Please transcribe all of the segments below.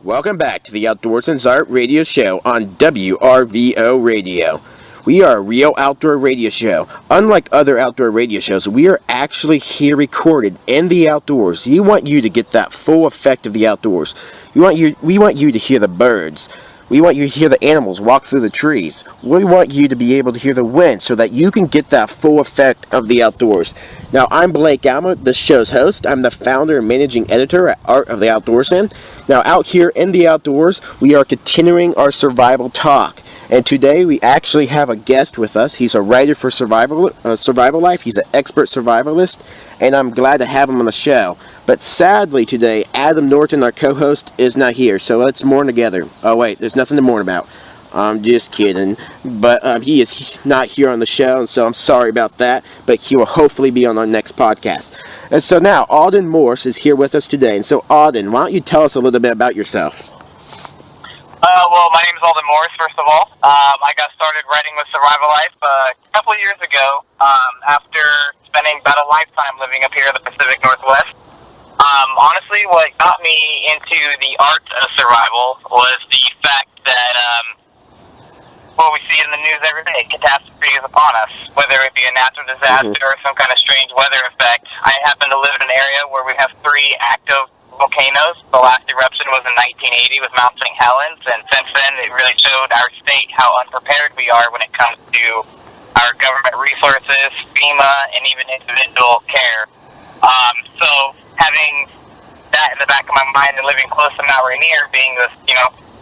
Welcome back to the Outdoorsman's Art Radio Show on WRVO Radio. We are a real outdoor radio show. Unlike other outdoor radio shows, we are actually here recorded in the outdoors. We want you to get that full effect of the outdoors. We want you to hear the birds. We want you to hear the animals walk through the trees. We want you to be able to hear the wind so that you can get that full effect of the outdoors. Now, I'm Blake Alma, the show's host. I'm the founder and managing editor at Art of the Outdoorsman. Now, out here in the outdoors, we are continuing our survival talk. And today we actually have a guest with us. He's a writer for Survival Life. He's an expert survivalist, and I'm glad to have him on the show. But sadly today, Adam Norton, our co-host, is not here. So let's mourn together. Oh wait, there's nothing to mourn about. I'm just kidding. But he is not here on the show, and so I'm sorry about that. But he will hopefully be on our next podcast. And so now, Alden Morris is here with us today. And so Alden, why don't you tell us a little bit about yourself? Well, my name is Alden Morris, first of all. I got started writing with Survival Life a couple of years ago after spending about a lifetime living up here in the Pacific Northwest. Honestly, what got me into the art of survival was the fact that what we see in the news every day, catastrophe is upon us, whether it be a natural disaster or some kind of strange weather effect. I happen to live in an area where we have 3 active volcanoes. The last eruption was in 1980 with Mount St. Helens, and since then it really showed our state how unprepared we are when it comes to our government resources, FEMA, and even individual care. So having that in the back of my mind and living close to Mount Rainier, being the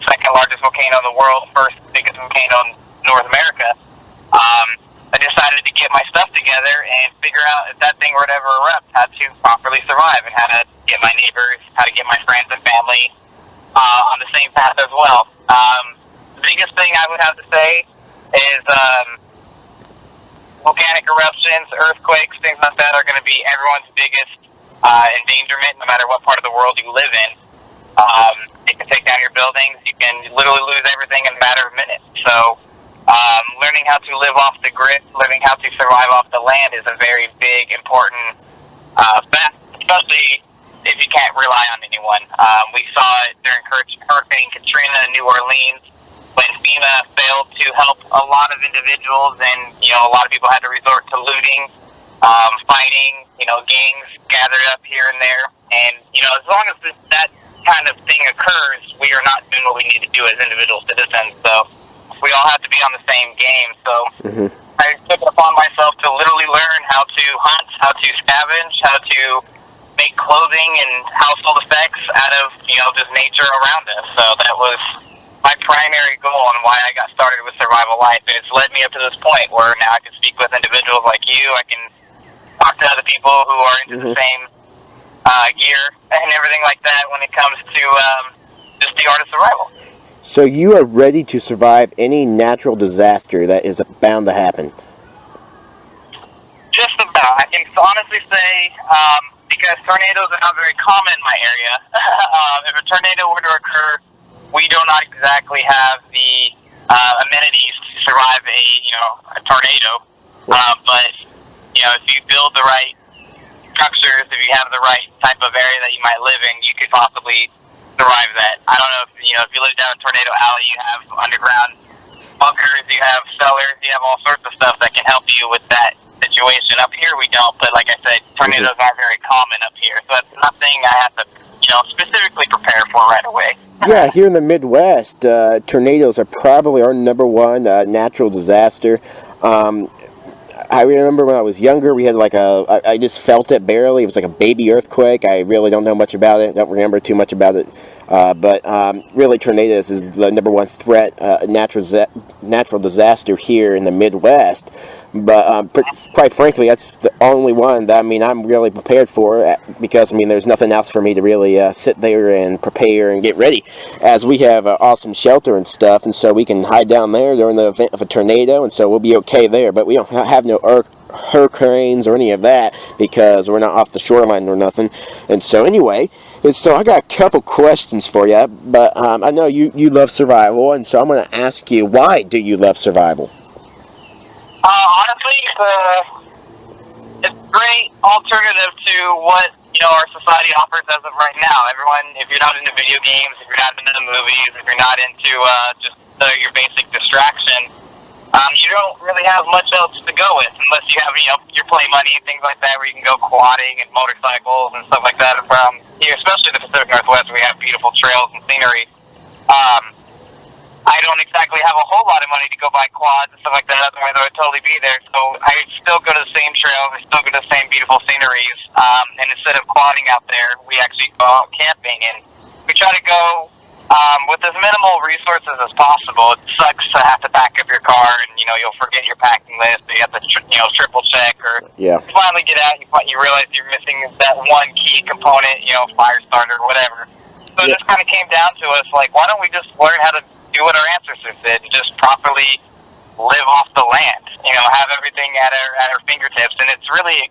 second largest volcano in the world, first biggest volcano in North America, I decided to get my stuff together and figure out if that thing were to ever erupt, how to properly survive and how to get my neighbors, how to get my friends and family on the same path as well. The biggest thing I would have to say is volcanic eruptions, earthquakes, things like that are going to be everyone's biggest endangerment, no matter what part of the world you live in. It can take down your buildings. You can literally lose everything in a matter of minutes. So learning how to live off the grid, learning how to survive off the land is a very big, important fact, especially if you can't rely on anyone. We saw it during Hurricane Katrina in New Orleans when FEMA failed to help a lot of individuals, and a lot of people had to resort to looting, fighting, gangs gathered up here and there. And as long as that kind of thing occurs, we are not doing what we need to do as individual citizens. So we all have to be on the same game. So I took it upon myself to literally learn how to hunt, how to scavenge, how to make clothing and household effects out of just nature around us. So that was my primary goal and why I got started with Survival Life. And it's led me up to this point where now I can speak with individuals like you. I can talk to other people who are into the same gear and everything like that when it comes to just the art of survival. So you are ready to survive any natural disaster that is bound to happen? Just about. I can honestly say, because tornadoes are not very common in my area, if a tornado were to occur, we do not exactly have the amenities to survive a tornado. But if you build the right structures, if you have the right type of area that you might live in, you could possibly survive that. I don't know if if you live down a tornado alley, you have underground bunkers, you have cellars, you have all sorts of stuff that can help you with that situation. Up here we don't, but like I said, tornadoes aren't very common up here, so that's nothing I have to specifically prepare for right away. Yeah, here in the Midwest, tornadoes are probably our number one natural disaster. I remember when I was younger, we had I just felt it barely. It was like a baby earthquake. I really don't know much about it. Don't remember too much about it. But really, tornadoes is the number one threat, natural disaster here in the Midwest. But quite frankly, that's the only one that I'm really prepared for, because there's nothing else for me to really sit there and prepare and get ready, as we have awesome shelter and stuff, and so we can hide down there during the event of a tornado, and so we'll be okay there. But we don't have no hurricanes or any of that because we're not off the shoreline or nothing. And so anyway, so I got a couple questions for you, but I know you love survival, and so I'm going to ask you, why do you love survival? Honestly, it's a great alternative to what our society offers as of right now. Everyone, if you're not into video games, if you're not into the movies, if you're not into just your basic distraction, you don't really have much else to go with unless you have, your play money and things like that, where you can go quadding and motorcycles and stuff like that. From here, especially the Pacific Northwest, we have beautiful trails and scenery. I don't exactly have a whole lot of money to go buy quads and stuff like that, otherwise I would totally be there. So I still go to the same trails, I still go to the same beautiful sceneries, and instead of quadding out there, we actually go out camping, and we try to go with as minimal resources as possible. It sucks to have to pack up your car, and you'll forget your packing list, or you have to triple check, or you finally get out, you realize you're missing that one key component, fire starter, whatever. So it just kind of came down to us, like, why don't we just learn how to do what our ancestors did and just properly live off the land, have everything at our fingertips. And it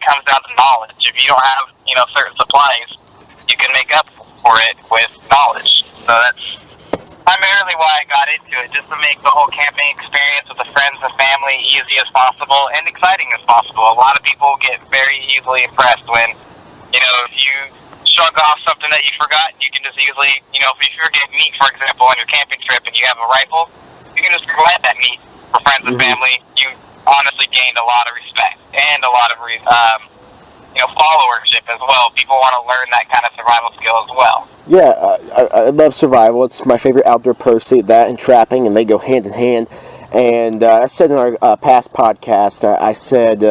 comes down to knowledge. If you don't have, certain supplies, you can make up for it with knowledge. So that's primarily why I got into it, just to make the whole camping experience with the friends and family easy as possible and exciting as possible. A lot of people get very easily impressed when, if you shrug off something that you forgot, you can just easily, if you forget meat, for example, on your camping trip and you have a rifle, you can just provide that meat for friends and family. You honestly gained a lot of respect and a lot of, followership as well. People want to learn that kind of survival skill as well. Yeah, I love survival. It's my favorite outdoor pursuit, that and trapping, and they go hand in hand. And I said in our past podcast, I said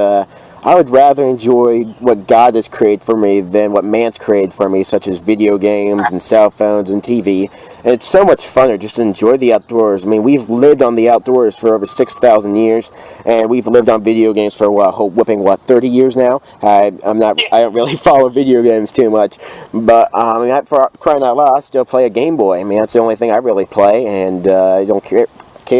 I would rather enjoy what God has created for me than what man's created for me, such as video games and cell phones and TV. And it's so much funner just to enjoy the outdoors. I mean, we've lived on the outdoors for over 6,000 years, and we've lived on video games for a whole whopping 30 years now. I don't really follow video games too much, but for crying out loud, I still play a Game Boy. I mean, that's the only thing I really play, and I don't care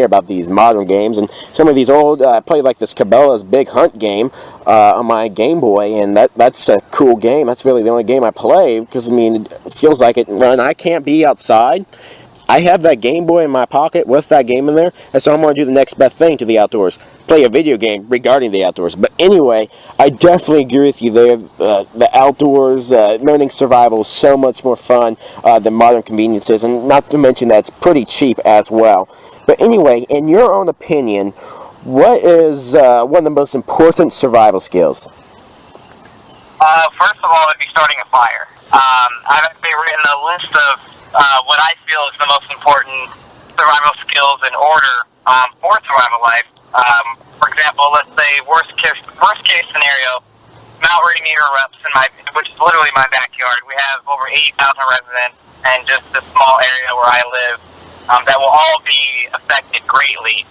about these modern games. And some of these old, I play like this Cabela's Big Hunt game on my Game Boy, and that's a cool game. That's really the only game I play, because it feels like it when I can't be outside, I have that Game Boy in my pocket with that game in there, and so I'm going to do the next best thing to the outdoors, play a video game regarding the outdoors. But anyway, I definitely agree with you there. The outdoors, learning survival is so much more fun than modern conveniences, and not to mention that it's pretty cheap as well. But anyway, in your own opinion, what is one of the most important survival skills? First of all, it'd be starting a fire. I've actually written a list of what I feel is the most important survival skills in order for survival life. For example, let's say worst case scenario, Mount Rainier erupts which is literally my backyard. We have over 80,000 residents, and just this small area where I live, that will all be affected greatly,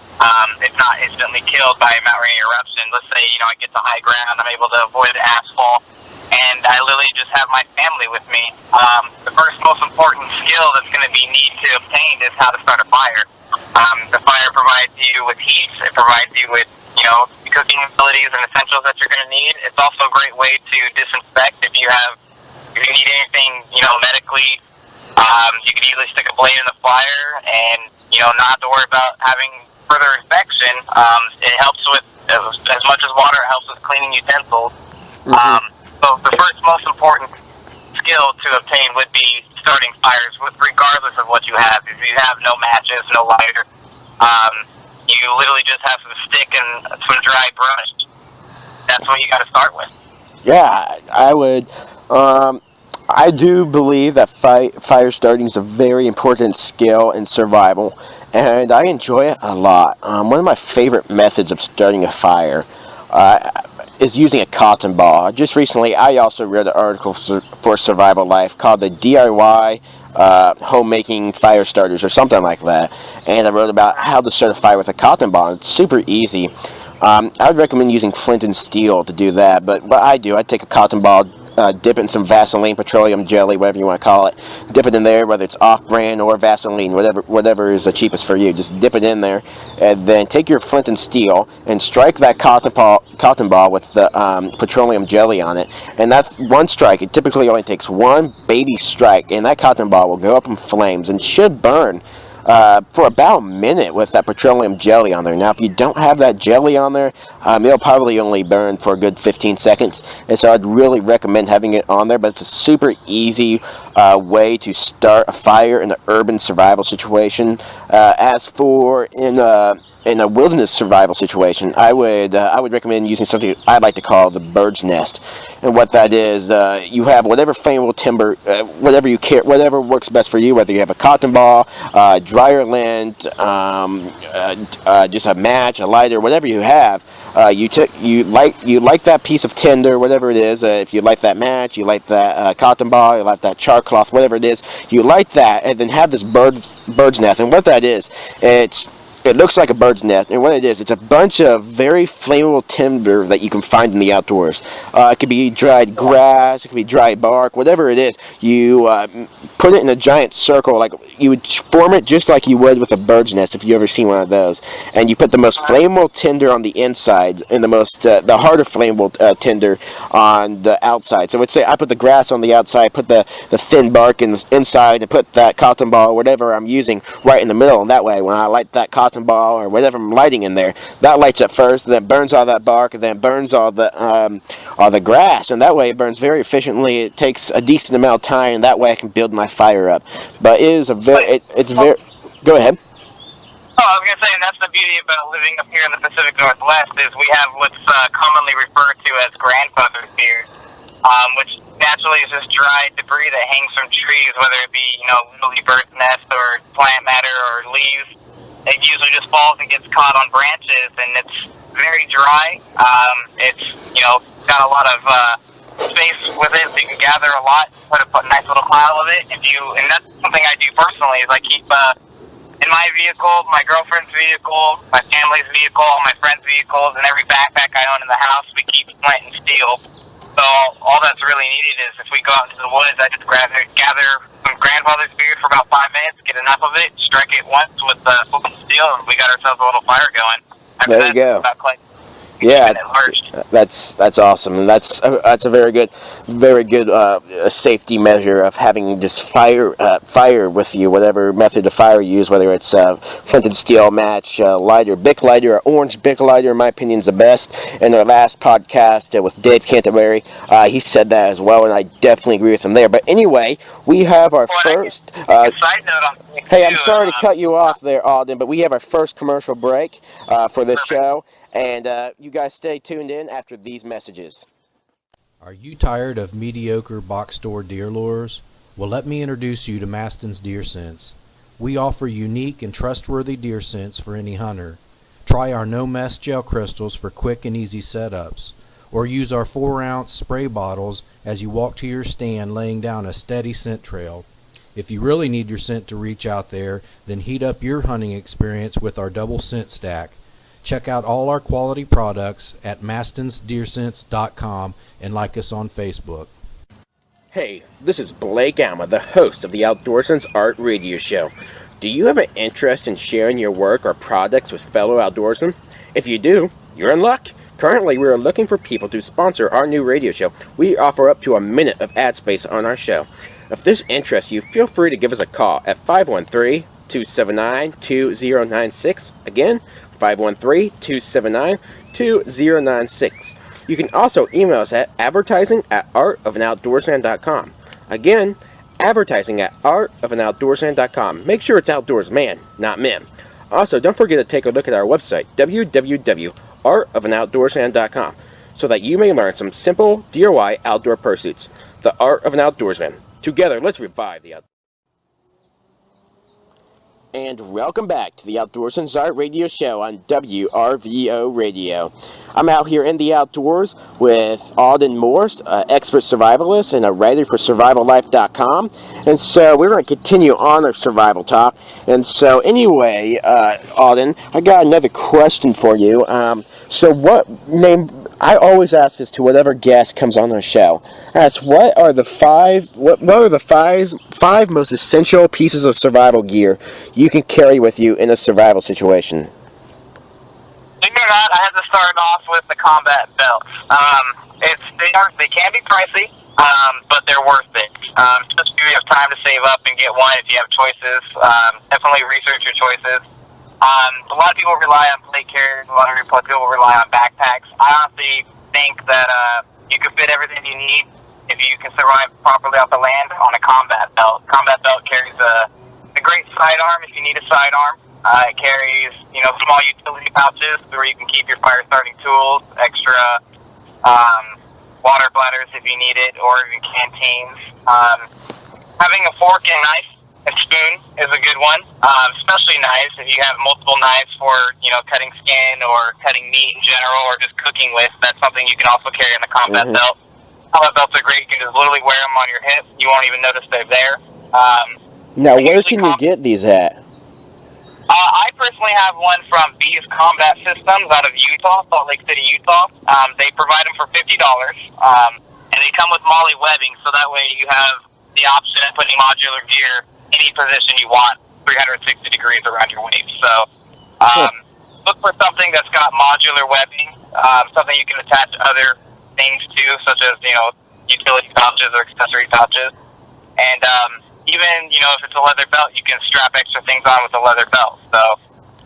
if not instantly killed by a Mount Rainier eruption. Let's say, I get to high ground, I'm able to avoid the asphalt, and I literally just have my family with me. The first most important skill that's going to be need to obtain is how to start a fire. The fire provides you with heat, it provides you with, cooking abilities and essentials that you're going to need. It's also a great way to disinfect if you need anything, medically. You can easily stick a blade in the fire and, not have to worry about having further infection. It helps with, as much as water, it helps with cleaning utensils. So the first most important skill to obtain would be starting fires, regardless of what you have. If you have no matches, no lighter, you literally just have some stick and some dry brush. That's what you got to start with. Yeah, I would. I do believe that fire starting is a very important skill in survival, and I enjoy it a lot. One of my favorite methods of starting a fire is using a cotton ball. Just recently, I also read an article for Survival Life called the DIY homemaking fire starters or something like that, and I wrote about how to start a fire with a cotton ball. It's super easy. I would recommend using flint and steel to do that, but what I do, I take a cotton ball, dip it in some Vaseline, petroleum jelly, whatever you want to call it. Dip it in there, whether it's off-brand or Vaseline, whatever is the cheapest for you. Just dip it in there, and then take your flint and steel and strike that cotton ball with the petroleum jelly on it. And that's one strike. It typically only takes one baby strike, and that cotton ball will go up in flames and should burn for about a minute with that petroleum jelly on there. Now, if you don't have that jelly on there, it'll probably only burn for a good 15 seconds. And so I'd really recommend having it on there, but it's a super easy way to start a fire in an urban survival situation. As for in a wilderness survival situation, I would recommend using something I like to call the bird's nest. And what that is, you have whatever flammable timber, whatever you care, whatever works best for you. Whether you have a cotton ball, dryer lint, just a match, a lighter, whatever you have. You light that piece of tinder, whatever it is. If you light that match, you light that cotton ball, you light that char cloth, whatever it is. You light that, and then have this bird's nest. And what that is, it looks like a bird's nest, and what it is, it's a bunch of very flammable timber that you can find in the outdoors. It could be dried grass, it could be dry bark, whatever it is. You put it in a giant circle, like you would form it just like you would with a bird's nest if you ever seen one of those. And you put the most flammable tinder on the inside, and the harder flammable tinder on the outside. So let's say I put the grass on the outside, put the thin bark inside, and put that cotton ball, whatever I'm using, right in the middle. And that way, when I light that cotton ball or whatever I'm lighting in there, that lights up first, and then burns all that bark, and then burns all the grass, and that way it burns very efficiently. It takes a decent amount of time, and that way I can build my fire up. But it is a very, it's very. Go ahead. Oh, I was going to say, and that's the beauty about living up here in the Pacific Northwest, is we have what's commonly referred to as grandfather's beard, which naturally is just dried debris that hangs from trees, whether it be, lily bird's nest or plant matter or leaves. It usually just falls and gets caught on branches, and it's very dry. It's, got a lot of space with it, so you can gather a lot, put a nice little pile of it. And that's something I do personally, is I keep in my vehicle, my girlfriend's vehicle, my family's vehicle, my friends' vehicles, and every backpack I own in the house, we keep flint and steel. So all that's really needed is if we go out into the woods, I just gather some grandfather's beard for about 5 minutes, get enough of it, strike it once with the flint and steel, and we got ourselves a little fire going. After there you go. Yeah, that's awesome, and that's a very good safety measure of having just fire with you, whatever method of fire you use, whether it's flint and steel, match, lighter, Bic lighter, or orange Bic lighter. In my opinion, is the best. In our last podcast with Dave Canterbury, he said that as well, and I definitely agree with him there. But anyway, we have our first. Side note on hey, I'm sorry to cut you off there, Alden, but we have our first commercial break for this show. And you guys stay tuned in after these messages. Are you tired of mediocre box store deer lures? Well, let me introduce you to Maston's Deer Scents. We offer unique and trustworthy deer scents for any hunter. Try our no-mess gel crystals for quick and easy setups, or use our 4-ounce spray bottles as you walk to your stand, laying down a steady scent trail. If you really need your scent to reach out there, then heat up your hunting experience with our double scent stack. Check out all our quality products at mastonsdeerscents.com and like us on Facebook. Hey, this is Blake Alma, the host of the Outdoorsman's Art Radio Show. Do you have an interest in sharing your work or products with fellow outdoorsmen? If you do, you're in luck. Currently, we are looking for people to sponsor our new radio show. We offer up to a minute of ad space on our show. If this interests you, feel free to give us a call at 513-279-2096. Again, 513-279-2096. You can also email us at advertising@artofanoutdoorsman.com. Again, advertising@artofanoutdoorsman.com. Make sure it's outdoors man, not men. Also, don't forget to take a look at our website, www.artofanoutdoorsman.com, so that you may learn some simple DIY outdoor pursuits. The Art of an Outdoorsman. Together, let's revive the outdoors. And welcome back to the Outdoorsman's Art Radio Show on WRVO Radio. I'm out here in the outdoors with Alden Morris, expert survivalist and a writer for SurvivalLife.com. And so we're going to continue on our survival talk. And so anyway, Alden, I got another question for you. So what name... I always ask this to whatever guest comes on our show. Ask what are the five most essential pieces of survival gear you can carry with you in a survival situation? Believe it or not, I have to start off with the combat belts. They can be pricey, but they're worth it. Especially if you have time to save up and get one. If you have choices, definitely research your choices. A lot of people rely on plate carriers. A lot of people rely on backpacks. I honestly think that you can fit everything you need if you can survive properly off the land on a combat belt. Combat belt carries a great sidearm if you need a sidearm. It carries, small utility pouches where you can keep your fire starting tools, extra water bladders if you need it, or even canteens. Having a fork and knife and spoon is a good one, especially knives if you have multiple knives for, cutting skin or cutting meat in general or just cooking with. That's something you can also carry in the combat belt. Combat belts are great. You can just literally wear them on your hip. You won't even notice they're there. Now, where can you get these at? I personally have one from Beez Combat Systems out of Utah, Salt Lake City, Utah. They provide them for $50, and they come with Molly webbing, so that way you have the option of putting modular gear any position you want, 360 degrees around your waist. So look for something that's got modular webbing, something you can attach other things to, such as, utility pouches or accessory pouches. And even, if it's a leather belt, you can strap extra things on with a leather belt. So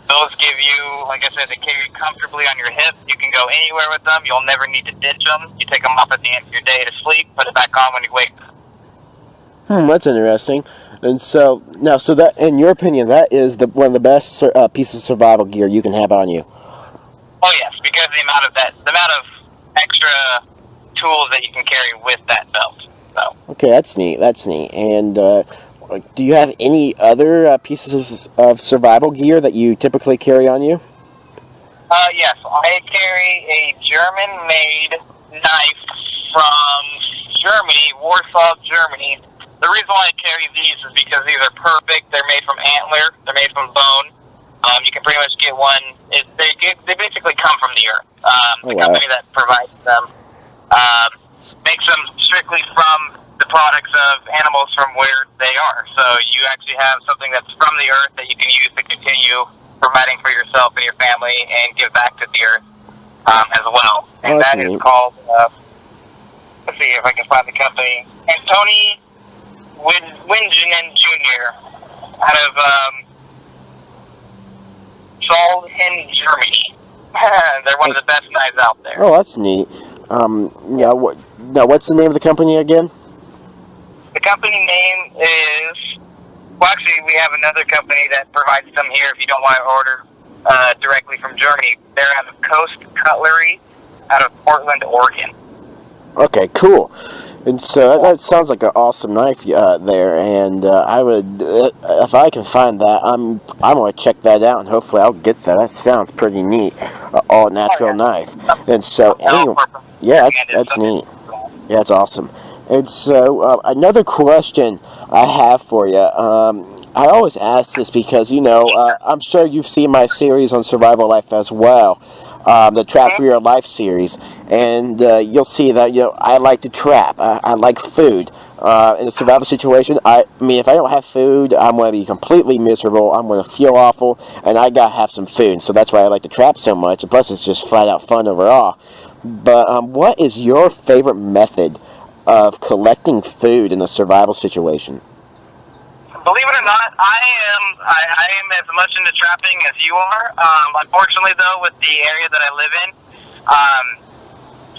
those give you, like I said, they carry comfortably on your hip. You can go anywhere with them. You'll never need to ditch them. You take them off at the end of your day to sleep, put it back on when you wake up. That's interesting. And so, that, in your opinion, that is one of the best pieces of survival gear you can have on you. Oh yes, because the amount of extra tools that you can carry with that belt. So. Okay, that's neat. And do you have any other pieces of survival gear that you typically carry on you? Yes, I carry a German-made knife from Germany, Warsaw, Germany. The reason why I carry these is because these are perfect. They're made from antler. They're made from bone. You can pretty much get one. They basically come from the earth. The company that provides them makes them strictly from the products of animals from where they are. So you actually have something that's from the earth that you can use to continue providing for yourself and your family and give back to the earth as well. And that is called, let's see if I can find the company, Antoni Wingen Jr. out of Solden, Germany. They're one of the best knives out there. Oh, that's neat. What's the name of the company again? The company name is, well, actually, we have another company that provides them here if you don't want to order directly from Germany. They're out of Coast Cutlery out of Portland, Oregon. Okay, cool. And so that sounds like an awesome knife there, and I would, if I can find that, I'm going to check that out, and hopefully I'll get that. That sounds pretty neat, all natural knife. And so, anyway, yeah, that's neat. Yeah, that's awesome. And so, another question I have for you, I always ask this because, I'm sure you've seen my series on survival life as well. The Trap for Your Life series, and you'll see that I like to trap. I like food. In a survival situation, I mean, if I don't have food, I'm going to be completely miserable. I'm going to feel awful, and I gotta have some food. So that's why I like to trap so much. And plus, it's just flat out fun overall. But what is your favorite method of collecting food in a survival situation? Believe it or not, I am as much into trapping as you are. Unfortunately, though, with the area that I live in,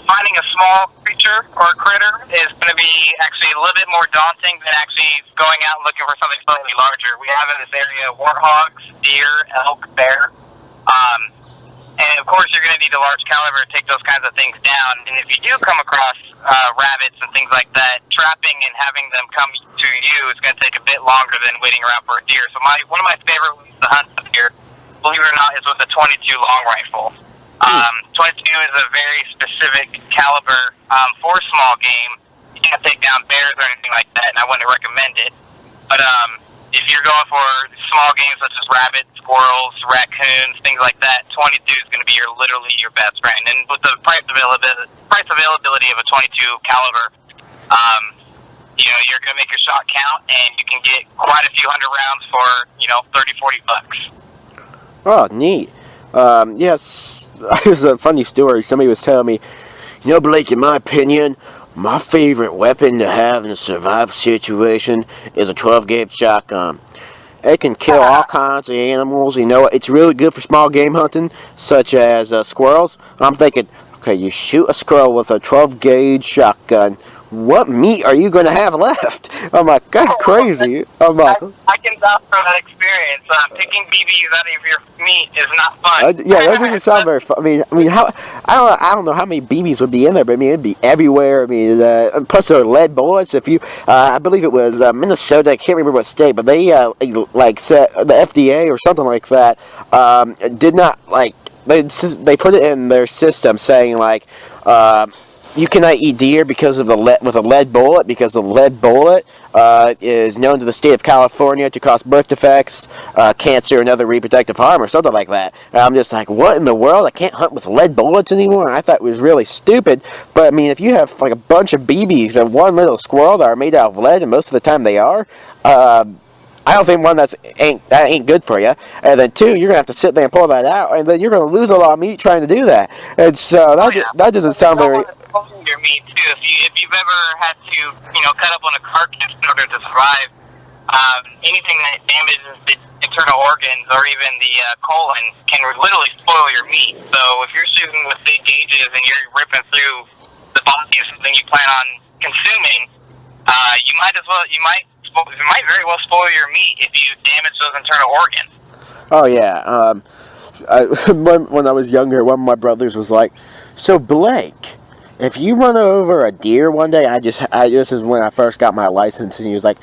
finding a small creature or a critter is going to be actually a little bit more daunting than actually going out and looking for something slightly larger. We have in this area warthogs, deer, elk, bear. And, of course, you're going to need a large caliber to take those kinds of things down. And if you do come across rabbits and things like that, trapping and having them come to you is going to take a bit longer than waiting around for a deer. So one of my favorite ways to hunt up here, believe it or not, is with a .22 long rifle. 22 is a very specific caliber for small game. You can't take down bears or anything like that, and I wouldn't recommend it. But if you're going for small games such as rabbits, squirrels, raccoons, things like that, 22 is going to be literally your best friend. And with the price availability of a .22 caliber, you're going to make your shot count, and you can get quite a few hundred rounds for, 30, 40 bucks. Oh, neat. Yes, it was a funny story. Somebody was telling me, Blake, in my opinion, My favorite weapon to have in a survival situation is a 12-gauge shotgun. It can kill all kinds of animals. You know, it's really good for small game hunting, such as squirrels. I'm thinking, okay, you shoot a squirrel with a 12-gauge shotgun. What meat are you going to have left? I'm like, that's crazy. I'm like, I can vouch for that experience. Picking BBs out of your meat is not fun. yeah, that doesn't sound very fun. I mean, how? I don't know how many BBs would be in there, but I mean, it'd be everywhere. I mean, plus there are lead bullets. If you, I believe it was Minnesota. I can't remember what state, but they like said the FDA or something like that did not like they put it in their system saying like. You cannot eat deer because of with a lead bullet, because the lead bullet is known to the state of California to cause birth defects, cancer, and other reproductive harm, or something like that. And I'm just like, what in the world? I can't hunt with lead bullets anymore? And I thought it was really stupid. But I mean, if you have like a bunch of BBs and one little squirrel that are made out of lead, and most of the time they are, I don't think one that ain't good for you. And then two, you're gonna have to sit there and pull that out, and then you're gonna lose a lot of meat trying to do that. And so that doesn't sound very. Your meat too. If you've ever had to cut up on a carcass in order to survive, anything that damages the internal organs or even the colon can literally spoil your meat. So if you're shooting with big gauges and you're ripping through the body of something you plan on consuming, you might very well spoil your meat if you damage those internal organs. Oh yeah. When I was younger, one of my brothers was like, "So Blake, if you run over a deer one day," this is when I first got my license, and he was like,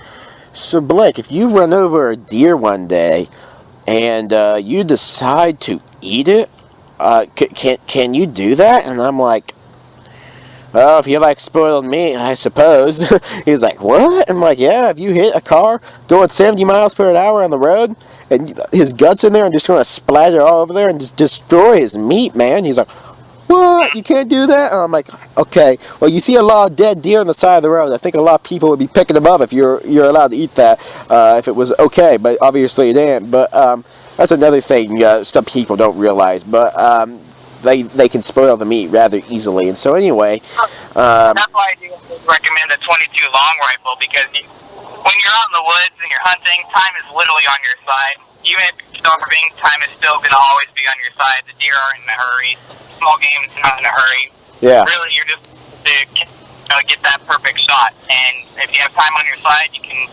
"So Blake, if you run over a deer one day, and you decide to eat it, can you do that?" And I'm like, "Well, if you like spoiled meat, I suppose." He was like, "What?" I'm like, "Yeah, if you hit a car going 70 miles per hour on the road, and his guts in there, and just going to splatter all over there and just destroy his meat, man." He's like, "What? You can't do that?" And I'm like, "Okay, well, you see a lot of dead deer on the side of the road. I think a lot of people would be picking them up if you're allowed to eat that, if it was okay, but obviously it ain't." But that's another thing some people don't realize, but they can spoil the meat rather easily. And so anyway, that's why I do recommend a 22 long rifle, because when you're out in the woods and you're hunting, time is literally on your side. Even if you're starving, time is still going to always be on your side. The deer aren't in a hurry. Small game is not in a hurry. Yeah. Really, you're just to get that perfect shot. And if you have time on your side, you can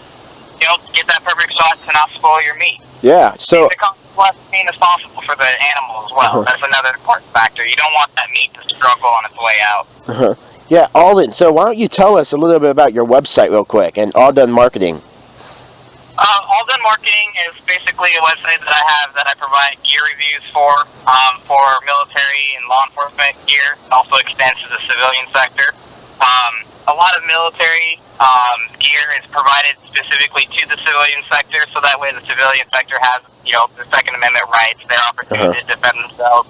get that perfect shot to not spoil your meat. Yeah. So the less pain as possible for the animal as well. That's another important factor. You don't want that meat to struggle on its way out. Yeah, Alden. So why don't you tell us a little bit about your website real quick and Alden Marketing? Alden Marketing is basically a website that I have that I provide gear reviews for military and law enforcement gear. It also extends to the civilian sector. A lot of military gear is provided specifically to the civilian sector, so that way the civilian sector has, the Second Amendment rights, their opportunity to defend themselves.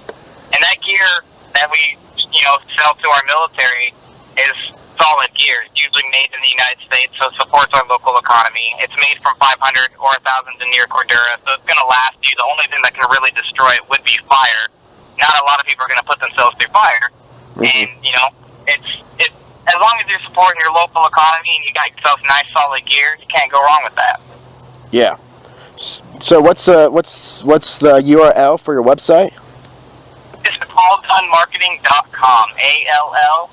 And that gear that we, sell to our military is solid gear. It's usually made in the United States, so it supports our local economy. It's made from 500 or 1,000 denier cordura, so it's going to last you. The only thing that can really destroy it would be fire. Not a lot of people are going to put themselves through fire. And, it's as long as you're supporting your local economy and you got yourself nice, solid gear, you can't go wrong with that. Yeah. So what's the URL for your website? It's alldonmarketing.com. ALLE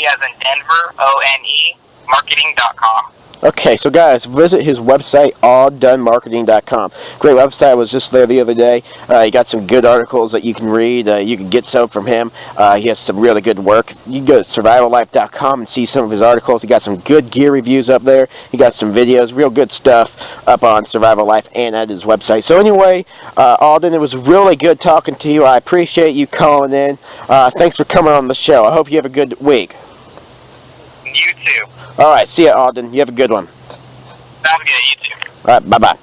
as in Denver, ONE, marketing.com. Okay, so guys, visit his website, alldonmarketing.com. Great website. I was just there the other day. He got some good articles that you can read. You can get some from him. He has some really good work. You can go to survivallife.com and see some of his articles. He got some good gear reviews up there. He got some videos, real good stuff up on Survival Life and at his website. So anyway, Alden, it was really good talking to you. I appreciate you calling in. Thanks for coming on the show. I hope you have a good week. You too. All right, see ya, Alden. You have a good one. Sounds good. You too. All right, bye-bye.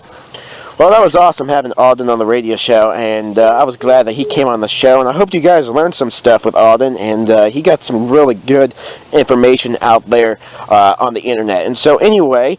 Well, that was awesome having Alden on the radio show, and I was glad that he came on the show, and I hope you guys learned some stuff with Alden, and he got some really good information out there on the internet. And so anyway,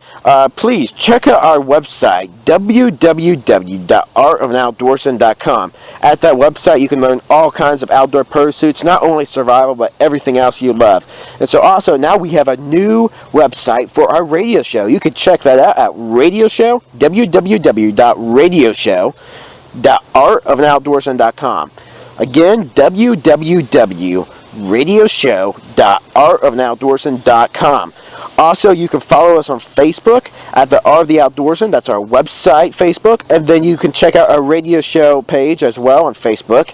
please check out our website, www.artofanoutdoorsman.com. At that website, you can learn all kinds of outdoor pursuits, not only survival, but everything else you love. And so also, now we have a new website for our radio show. You can check that out at radio show, www.radioshow.artofanoutdoorsman.com. Again, www.radioshow.artofanoutdoorsman.com. Also, you can follow us on Facebook at the Art of the Outdoorsman. That's our website, Facebook. And then you can check out our radio show page as well on Facebook,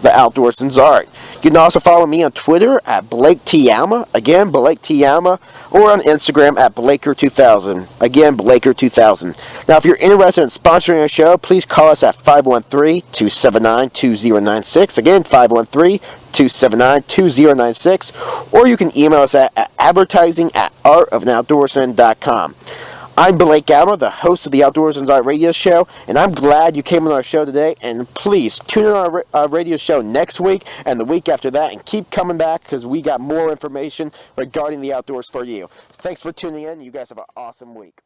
The Outdoorsman's Art. You can also follow me on Twitter at Blake T. Alma. Again, Blake T. Alma. Or on Instagram at Blaker2000. Again, Blaker2000. Now, if you're interested in sponsoring our show, please call us at 513-279-2096. Again, 513-279-2096. Or you can email us at advertising@artofanoutdoorsman.com. I'm Blake Alma, the host of the Outdoorsman's Art radio show, and I'm glad you came on our show today. And please tune in on our radio show next week and the week after that, and keep coming back because we got more information regarding the outdoors for you. Thanks for tuning in. You guys have an awesome week.